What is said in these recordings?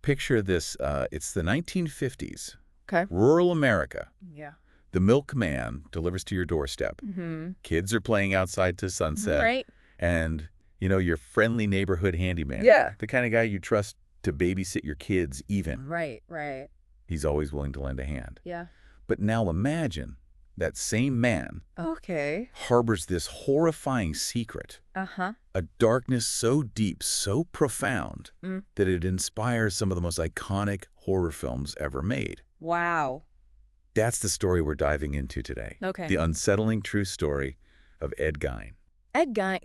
picture this. It's the 1950s. Okay. Rural America. Yeah. The milkman delivers to your doorstep. Kids are playing outside to sunset. Right. And, your friendly neighborhood handyman. Yeah. The kind of guy you trust to babysit your kids even. Right. He's always willing to lend a hand. Yeah. But now imagine that same man Okay. harbors this horrifying secret. Uh-huh. A darkness so deep, so profound, that it inspires some of the most iconic horror films ever made. Wow. That's the story we're diving into today. Okay. The unsettling true story of Ed Gein. Ed Gein,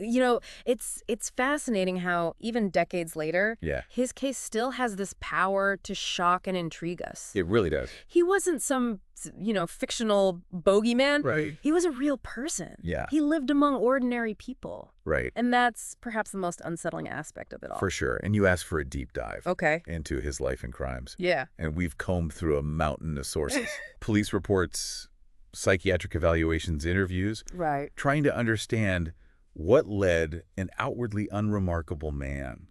it's fascinating how even decades later, his case still has this power to shock and intrigue us. It really does. He wasn't some, fictional bogeyman. Right. He was a real person. Yeah. He lived among ordinary people. Right. And that's perhaps the most unsettling aspect of it all. For sure. And you asked for a deep dive. Okay. Into his life and crimes. Yeah. And we've combed through a mountain of sources. Police reports, psychiatric evaluations, interviews. Right. Trying to understand what led an outwardly unremarkable man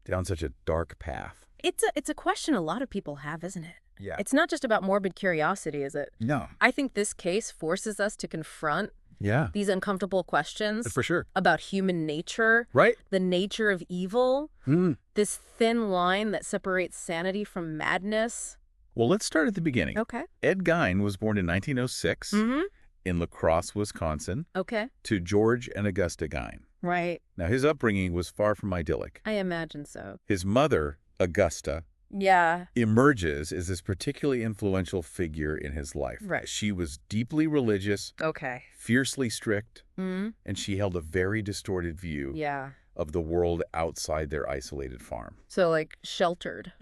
down such a dark path. It's a question a lot of people have, isn't it? Yeah. It's not just about morbid curiosity, is it? No. I think this case forces us to confront these uncomfortable questions. For sure. About human nature. Right. The nature of evil. This thin line that separates sanity from madness. Well, let's start at the beginning. Okay. Ed Gein was born in 1906 in La Crosse, Wisconsin, to George and Augusta Gein. Right. Now, his upbringing was far from idyllic. I imagine so. His mother, Augusta, emerges as this particularly influential figure in his life. Right. She was deeply religious, fiercely strict, and she held a very distorted view of the world outside their isolated farm. So, like, sheltered.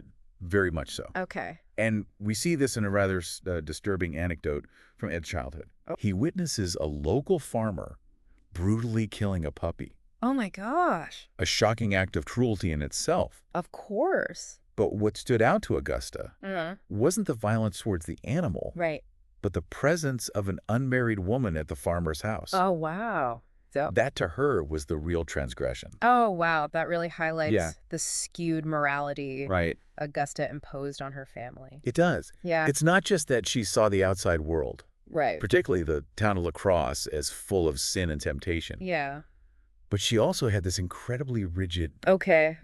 Very much so. Okay. And we see this in a rather disturbing anecdote from Ed's childhood. He witnesses a local farmer brutally killing a puppy. Oh, my gosh. A shocking act of cruelty in itself. Of course. But what stood out to Augusta wasn't the violence towards the animal, but the presence of an unmarried woman at the farmer's house. Oh, wow. So that to her was the real transgression. Oh, wow. That really highlights the skewed morality Augusta imposed on her family. It does. Yeah. It's not just that she saw the outside world, particularly the town of La Crosse, as full of sin and temptation. Yeah. But she also had this incredibly rigid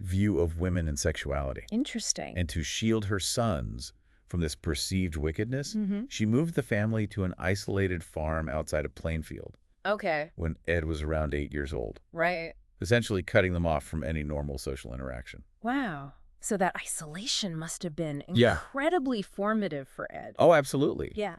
view of women and sexuality. Interesting. And to shield her sons from this perceived wickedness, she moved the family to an isolated farm outside of Plainfield. When Ed was around 8 years old. Right. Essentially cutting them off from any normal social interaction. Wow. So that isolation must have been incredibly formative for Ed. Oh, absolutely. Yeah.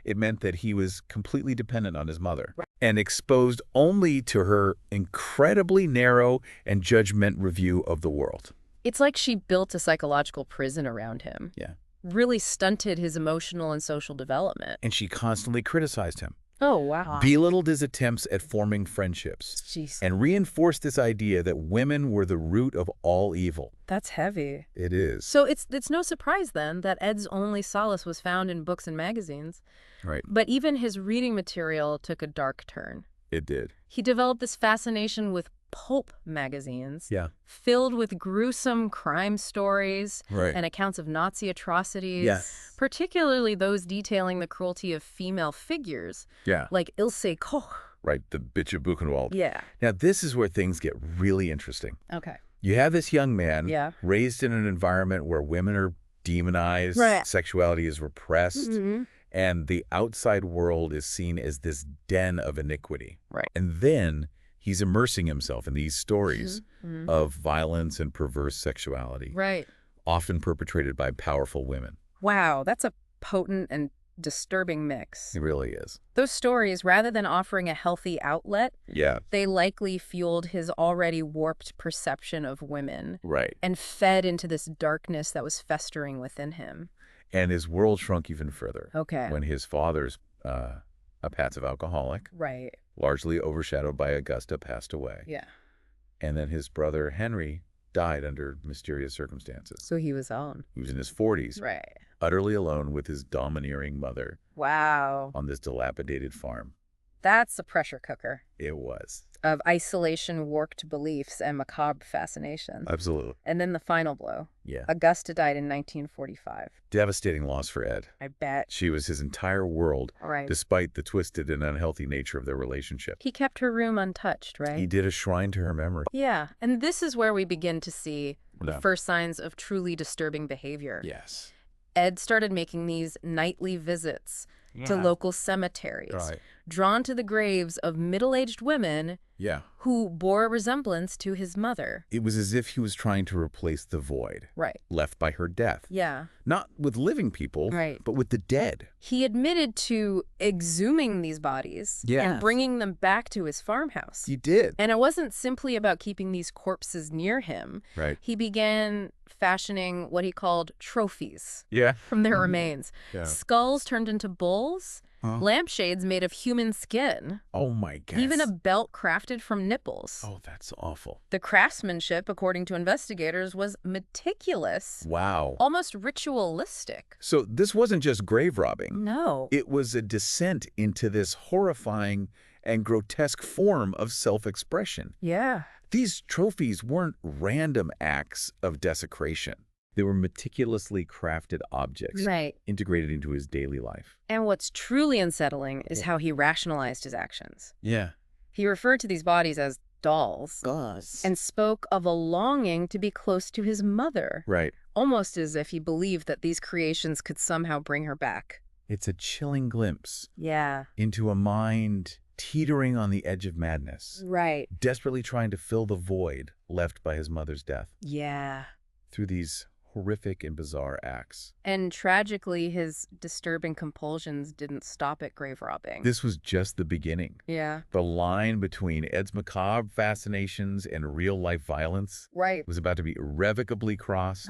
It meant that he was completely dependent on his mother and exposed only to her incredibly narrow and judgmental view of the world. It's like she built a psychological prison around him. Yeah. Really stunted his emotional and social development. And she constantly criticized him. Oh, wow. Belittled his attempts at forming friendships. Jeez. And reinforced this idea that women were the root of all evil. That's heavy. It is. So it's no surprise then that Ed's only solace was found in books and magazines. Right. But even his reading material took a dark turn. It did. He developed this fascination with pulp magazines, filled with gruesome crime stories and accounts of Nazi atrocities, particularly those detailing the cruelty of female figures, like Ilse Koch. Right, the bitch of Buchenwald. Yeah. Now, this is where things get really interesting. Okay. You have this young man raised in an environment where women are demonized, sexuality is repressed, and the outside world is seen as this den of iniquity. Right. And then he's immersing himself in these stories of violence and perverse sexuality, often perpetrated by powerful women. Wow, that's a potent and disturbing mix. It really is. Those stories, rather than offering a healthy outlet, they likely fueled his already warped perception of women. Right. And fed into this darkness that was festering within him. And his world shrunk even further. Okay. When his father's a passive alcoholic. Right. Largely overshadowed by Augusta, passed away. Yeah. And then his brother Henry died under mysterious circumstances. So he was alone. He was in his 40s. Right. Utterly alone with his domineering mother. Wow. On this dilapidated farm. That's a pressure cooker. It was. of isolation, warped beliefs, and macabre fascinations. Absolutely. And then the final blow. Yeah. Augusta died in 1945. Devastating loss for Ed. I bet. She was his entire world, right. despite the twisted and unhealthy nature of their relationship. He kept her room untouched, right? He did a shrine to her memory. Yeah, and this is where we begin to see the first signs of truly disturbing behavior. Yes. Ed started making these nightly visits to local cemeteries, drawn to the graves of middle-aged women who bore a resemblance to his mother. It was as if he was trying to replace the void left by her death. Yeah. Not with living people, but with the dead. He admitted to exhuming these bodies and bringing them back to his farmhouse. He did. And it wasn't simply about keeping these corpses near him. Right. He began fashioning what he called trophies from their remains. Skulls turned into bowls, lampshades made of human skin. Oh my gosh. Even a belt crafted from nipples. Oh, that's awful. The craftsmanship, according to investigators, was meticulous. Wow. Almost ritualistic. So this wasn't just grave robbing. No. It was a descent into this horrifying and grotesque form of self-expression. Yeah. These trophies weren't random acts of desecration. They were meticulously crafted objects integrated into his daily life. And what's truly unsettling is how he rationalized his actions. Yeah. He referred to these bodies as dolls and spoke of a longing to be close to his mother. Right. Almost as if he believed that these creations could somehow bring her back. It's a chilling glimpse Yeah. into a mind teetering on the edge of madness. Right. Desperately trying to fill the void left by his mother's death. Yeah. Through these horrific and bizarre acts. And tragically, his disturbing compulsions didn't stop at grave robbing. This was just the beginning. Yeah. The line between Ed's macabre fascinations and real-life violence was about to be irrevocably crossed,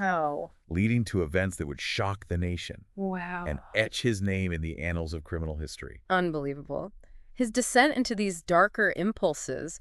leading to events that would shock the nation. Wow. And etch his name in the annals of criminal history. Unbelievable. His descent into these darker impulses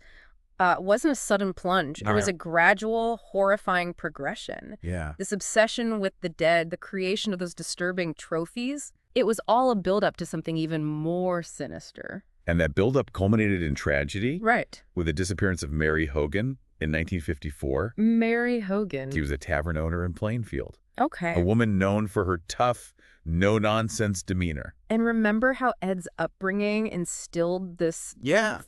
wasn't a sudden plunge. It was a gradual, horrifying progression. Yeah. This obsession with the dead, the creation of those disturbing trophies, it was all a buildup to something even more sinister. And that buildup culminated in tragedy. Right. With the disappearance of Mary Hogan in 1954. Mary Hogan. She was a tavern owner in Plainfield. Okay. A woman known for her tough, no-nonsense demeanor. And remember how Ed's upbringing instilled this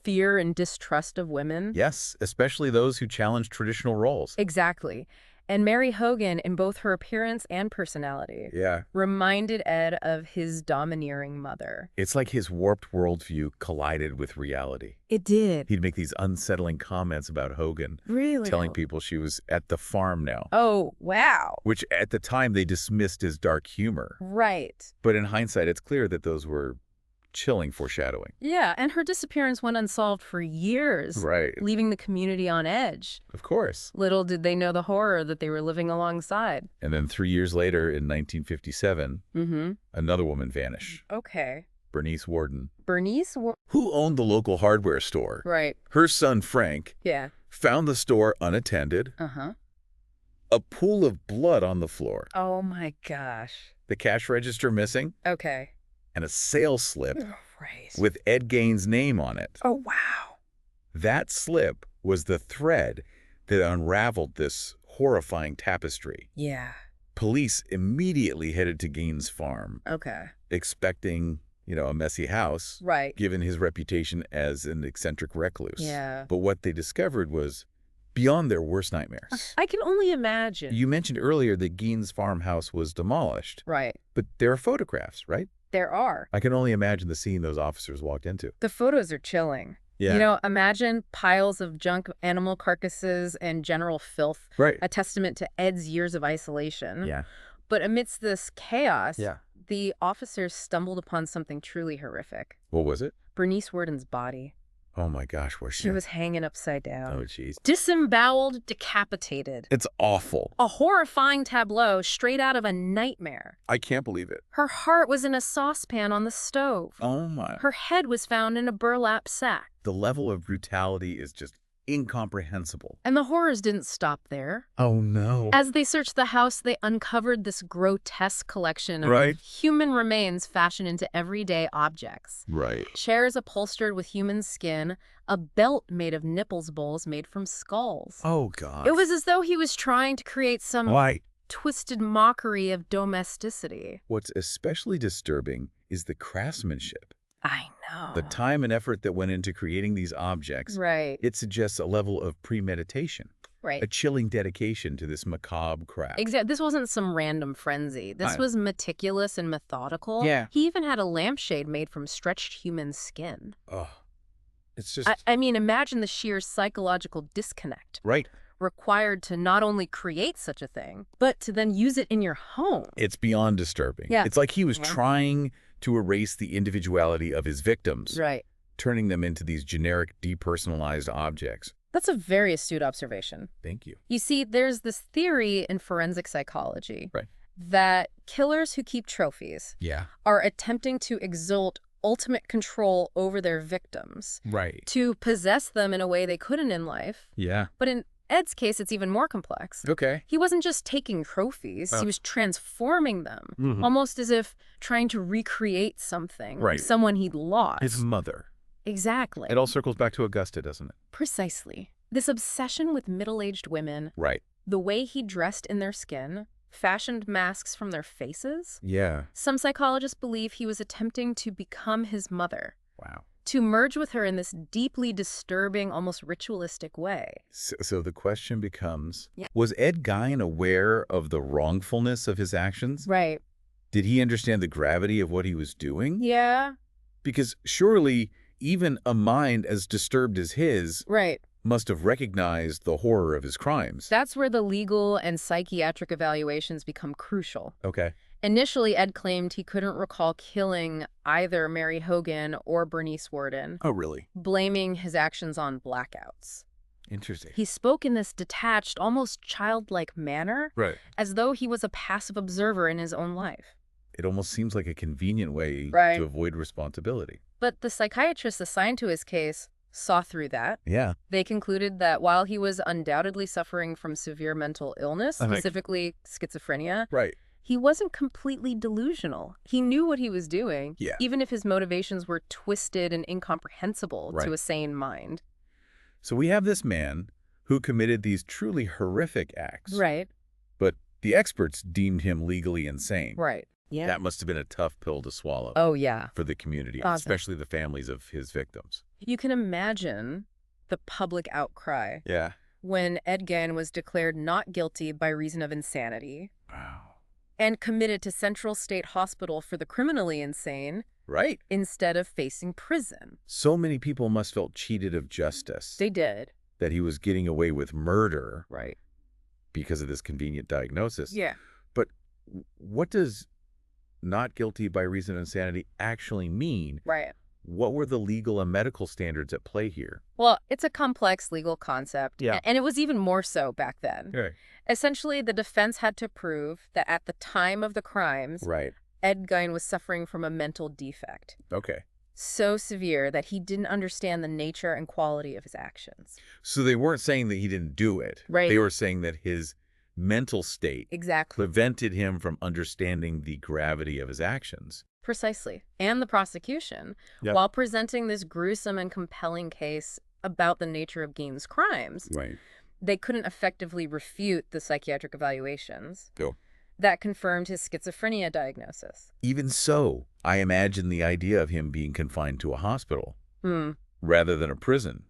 fear and distrust of women? Yes, especially those who challenged traditional roles. Exactly. And Mary Hogan, in both her appearance and personality, reminded Ed of his domineering mother. It's like his warped worldview collided with reality. It did. He'd make these unsettling comments about Hogan. Really? Telling people she was at the farm now. Oh, wow. Which at the time they dismissed as dark humor. Right. But in hindsight, it's clear that those were chilling foreshadowing. Yeah, and her disappearance went unsolved for years. Right. Leaving the community on edge. Of course. Little did they know the horror that they were living alongside. And then 3 years later, in 1957, another woman vanished. Okay. Bernice Warden. Bernice Warden? Who owned the local hardware store. Right. Her son, Frank, found the store unattended. A pool of blood on the floor. Oh, my gosh. The cash register missing. Okay. And a sales slip with Ed Gein's name on it. Oh, wow. That slip was the thread that unraveled this horrifying tapestry. Yeah. Police immediately headed to Gein's farm. Okay. Expecting, a messy house. Right. Given his reputation as an eccentric recluse. Yeah. But what they discovered was beyond their worst nightmares. I can only imagine. You mentioned earlier that Gein's farmhouse was demolished. Right. But there are photographs, right? There are. I can only imagine the scene those officers walked into. The photos are chilling. Yeah. Imagine piles of junk animal carcasses and general filth. Right. A testament to Ed's years of isolation. Yeah. But amidst this chaos, the officers stumbled upon something truly horrific. What was it? Bernice Warden's body. Oh my gosh, where's she? She was hanging upside down. Oh, jeez. Disemboweled, decapitated. It's awful. A horrifying tableau straight out of a nightmare. I can't believe it. Her heart was in a saucepan on the stove. Oh my. Her head was found in a burlap sack. The level of brutality is just incomprehensible. And the horrors didn't stop there. Oh, no. As they searched the house, they uncovered this grotesque collection of human remains fashioned into everyday objects. Right. Chairs upholstered with human skin, a belt made of nipples bowls made from skulls. Oh, God. It was as though he was trying to create some twisted mockery of domesticity. What's especially disturbing is the craftsmanship. I know. The time and effort that went into creating these objects. Right. It suggests a level of premeditation. Right. A chilling dedication to this macabre craft. Exactly. This wasn't some random frenzy. This was meticulous and methodical. Yeah. He even had a lampshade made from stretched human skin. Oh, it's just... I mean, imagine the sheer psychological disconnect. Right. Required to not only create such a thing, but to then use it in your home. It's beyond disturbing. Yeah. It's like he was trying to erase the individuality of his victims. Right. Turning them into these generic, depersonalized objects. That's a very astute observation. Thank you. You see, there's this theory in forensic psychology Right. that killers who keep trophies are attempting to exalt ultimate control over their victims. Right. To possess them in a way they couldn't in life. Yeah. But in Ed's case, it's even more complex. Okay. He wasn't just taking trophies, he was transforming them, almost as if trying to recreate something, someone he'd lost. His mother. Exactly. It all circles back to Augusta, doesn't it? Precisely. This obsession with middle-aged women, the way he dressed in their skin, fashioned masks from their faces. Yeah. Some psychologists believe he was attempting to become his mother. Wow. To merge with her in this deeply disturbing, almost ritualistic way. So the question becomes, was Ed Gein aware of the wrongfulness of his actions? Right. Did he understand the gravity of what he was doing? Yeah. Because surely even a mind as disturbed as his must have recognized the horror of his crimes. That's where the legal and psychiatric evaluations become crucial. Okay. Initially, Ed claimed he couldn't recall killing either Mary Hogan or Bernice Worden. Oh, really? Blaming his actions on blackouts. Interesting. He spoke in this detached, almost childlike manner, as though he was a passive observer in his own life. It almost seems like a convenient way to avoid responsibility. But the psychiatrists assigned to his case saw through that. Yeah. They concluded that while he was undoubtedly suffering from severe mental illness, specifically schizophrenia, he wasn't completely delusional. He knew what he was doing, even if his motivations were twisted and incomprehensible to a sane mind. So we have this man who committed these truly horrific acts. Right. But the experts deemed him legally insane. Right. Yeah. That must have been a tough pill to swallow. Oh, yeah. For the community, especially the families of his victims. You can imagine the public outcry. Yeah. When Ed Gein was declared not guilty by reason of insanity. Wow. And committed to Central State Hospital for the criminally insane. Right. Instead of facing prison. So many people must have felt cheated of justice. They did. That he was getting away with murder. Right. Because of this convenient diagnosis. Yeah. But what does not guilty by reason of insanity actually mean? Right. What were the legal and medical standards at play here? Well, it's a complex legal concept. Yeah. And it was even more so back then. Right. Essentially, the defense had to prove that at the time of the crimes, Ed Gein was suffering from a mental defect. Okay. So severe that he didn't understand the nature and quality of his actions. So they weren't saying that he didn't do it. Right. They were saying that his mental state prevented him from understanding the gravity of his actions. Precisely. And the prosecution, while presenting this gruesome and compelling case about the nature of Gein's crimes, they couldn't effectively refute the psychiatric evaluations that confirmed his schizophrenia diagnosis. Even so, I imagine the idea of him being confined to a hospital rather than a prison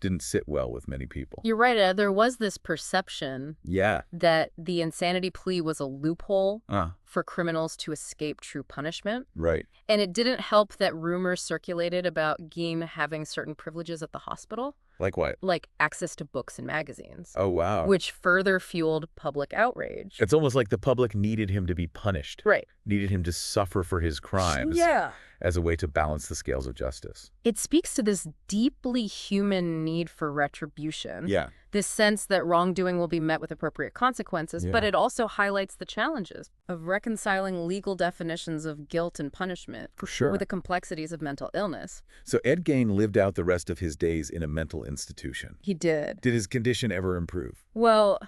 didn't sit well with many people. You're right, Ed. There was this perception that the insanity plea was a loophole for criminals to escape true punishment. Right. And it didn't help that rumors circulated about Gein having certain privileges at the hospital. Like what? Like access to books and magazines. Oh, wow. Which further fueled public outrage. It's almost like the public needed him to be punished. Right. Needed him to suffer for his crimes. Yeah. As a way to balance the scales of justice. It speaks to this deeply human need for retribution. Yeah. this sense that wrongdoing will be met with appropriate consequences, but it also highlights the challenges of reconciling legal definitions of guilt and punishment with the complexities of mental illness. So Ed Gein lived out the rest of his days in a mental institution. He did. Did his condition ever improve? Well,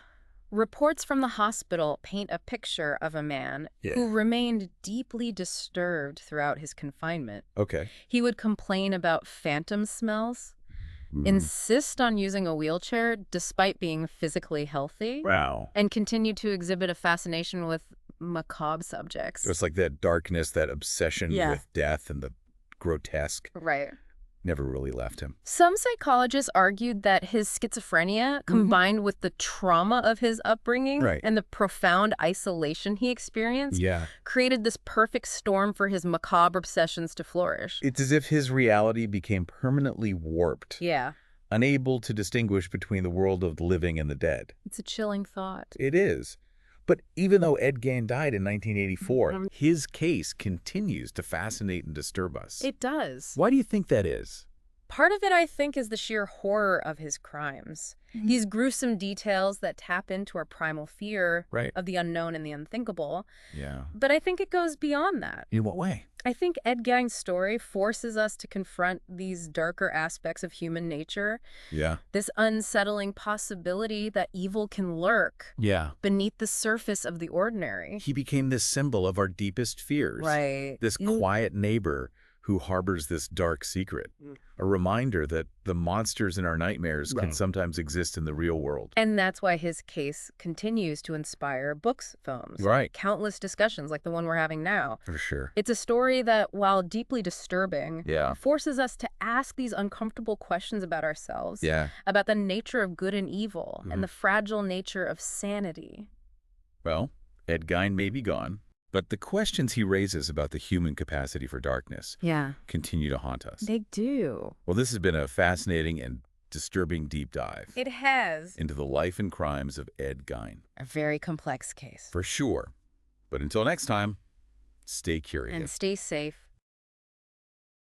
reports from the hospital paint a picture of a man who remained deeply disturbed throughout his confinement. Okay. He would complain about phantom smells, insist on using a wheelchair despite being physically healthy. Wow. And continue to exhibit a fascination with macabre subjects. So it's like that darkness, that obsession with death and the grotesque. Right. Never really left him. Some psychologists argued that his schizophrenia, combined with the trauma of his upbringing and the profound isolation he experienced, created this perfect storm for his macabre obsessions to flourish. It's as if his reality became permanently warped. Yeah. Unable to distinguish between the world of the living and the dead. It's a chilling thought. It is. But even though Ed Gein died in 1984, his case continues to fascinate and disturb us. It does. Why do you think that is? Part of it, I think, is the sheer horror of his crimes. These gruesome details that tap into our primal fear of the unknown and the unthinkable. Yeah. But I think it goes beyond that. In what way? I think Ed Gein's story forces us to confront these darker aspects of human nature. Yeah. This unsettling possibility that evil can lurk beneath the surface of the ordinary. He became this symbol of our deepest fears. Right. This quiet neighbor who harbors this dark secret. A reminder that the monsters in our nightmares can sometimes exist in the real world. And that's why his case continues to inspire books, films, countless discussions like the one we're having now. For sure. It's a story that, while deeply disturbing, forces us to ask these uncomfortable questions about ourselves, about the nature of good and evil, and the fragile nature of sanity. Well, Ed Gein may be gone, but the questions he raises about the human capacity for darkness continue to haunt us. They do. Well, this has been a fascinating and disturbing deep dive. It has. Into the life and crimes of Ed Gein. A very complex case. For sure. But until next time, stay curious. And stay safe.